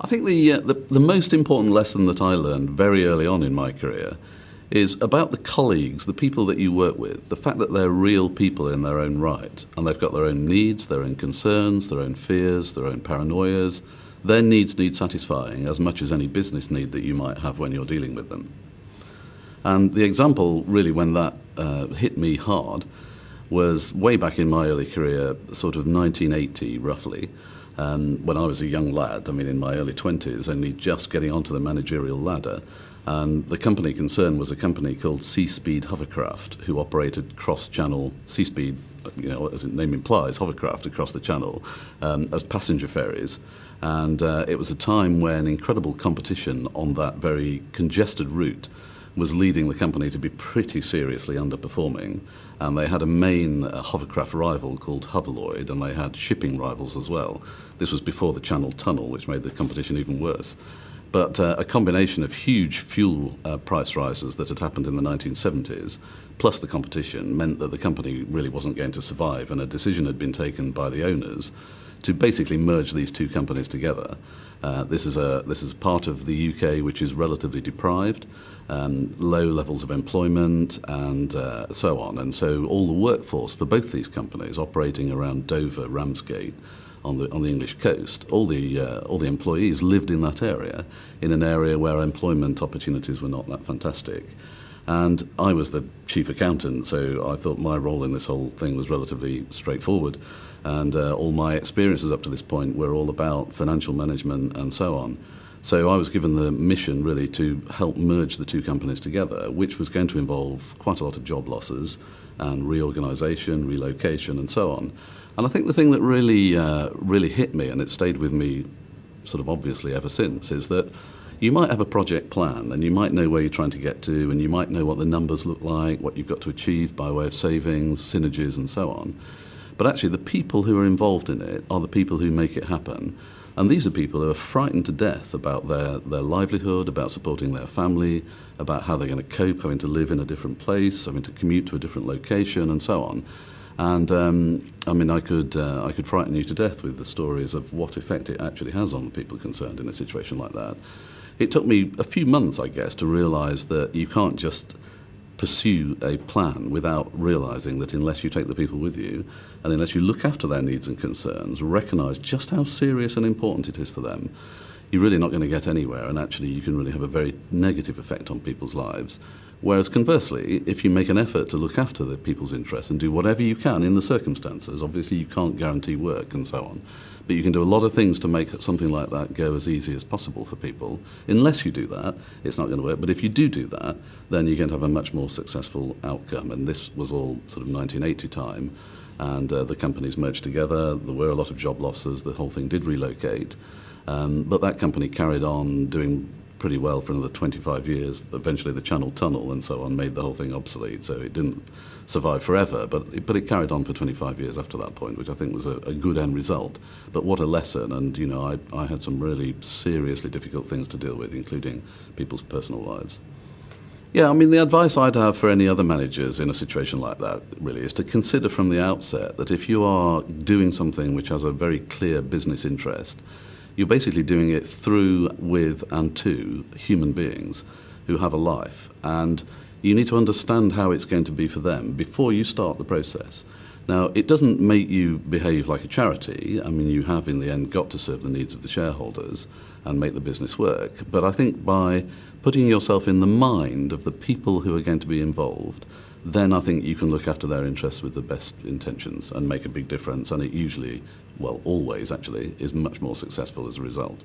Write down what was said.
think the most important lesson that I learned very early on in my career is about the colleagues, the people that you work with, the fact that they're real people in their own right, and they've got their own needs, their own concerns, their own fears, their own paranoias. Their needs need satisfying as much as any business need that you might have when you're dealing with them. And the example, really, when that hit me hard was way back in my early career, sort of 1980, roughly, when I was a young lad, I mean, in my early 20s, only just getting onto the managerial ladder. And the company concerned was a company called Seaspeed Hovercraft, who operated cross-channel Seaspeed, as the name implies, hovercraft across the channel as passenger ferries. And it was a time when incredible competition on that very congested route was leading the company to be pretty seriously underperforming. And they had a main hovercraft rival called Hoverloid, and they had shipping rivals as well. This was before the Channel Tunnel, which made the competition even worse. But a combination of huge fuel price rises that had happened in the 1970s, plus the competition, meant that the company really wasn't going to survive, and a decision had been taken by the owners to basically merge these two companies together. This is a part of the UK which is relatively deprived, low levels of employment, and so on. And so all the workforce for both these companies operating around Dover, Ramsgate, on the English coast, all the employees lived in that area, in an area where employment opportunities were not that fantastic. And I was the chief accountant, so I thought my role in this whole thing was relatively straightforward. And all my experiences up to this point were all about financial management and so on. So I was given the mission, really, to help merge the two companies together, which was going to involve quite a lot of job losses and reorganisation, relocation, and so on. And I think the thing that really hit me, and it stayed with me sort of obviously ever since, is that you might have a project plan, and you might know where you're trying to get to, and you might know what the numbers look like, what you've got to achieve by way of savings, synergies, and so on. But actually, the people who are involved in it are the people who make it happen. And these are people who are frightened to death about their livelihood, about supporting their family, about how they're going to cope, having to live in a different place, having to commute to a different location, and so on. And I mean, I could frighten you to death with the stories of what effect it actually has on the people concerned in a situation like that. It took me a few months, I guess, to realise that you can't just pursue a plan without realising that unless you take the people with you, and unless you look after their needs and concerns, recognise just how serious and important it is for them, you're really not going to get anywhere, and actually you can really have a very negative effect on people's lives. Whereas conversely, if you make an effort to look after the people's interests and do whatever you can in the circumstances, obviously you can't guarantee work and so on, but you can do a lot of things to make something like that go as easy as possible for people. Unless you do that, it's not going to work. But if you do that, then you're going to have a much more successful outcome. And this was all sort of 1980 time, and the companies merged together. There were a lot of job losses. The whole thing did relocate. But that company carried on doing pretty well for another 25 years. Eventually the Channel Tunnel and so on made the whole thing obsolete, so it didn't survive forever, but it carried on for 25 years after that point, which I think was a good end result. But what a lesson, and I had some really seriously difficult things to deal with, including people's personal lives. Yeah, I mean, the advice I'd have for any other managers in a situation like that, really, is to consider from the outset that if you are doing something which has a very clear business interest, you're basically doing it through, with, and to human beings who have a life. And you need to understand how it's going to be for them before you start the process. Now, it doesn't make you behave like a charity. I mean, you have, in the end, got to serve the needs of the shareholders and make the business work. But I think by putting yourself in the mind of the people who are going to be involved, then I think you can look after their interests with the best intentions and make a big difference. And it usually, well, always actually, is much more successful as a result.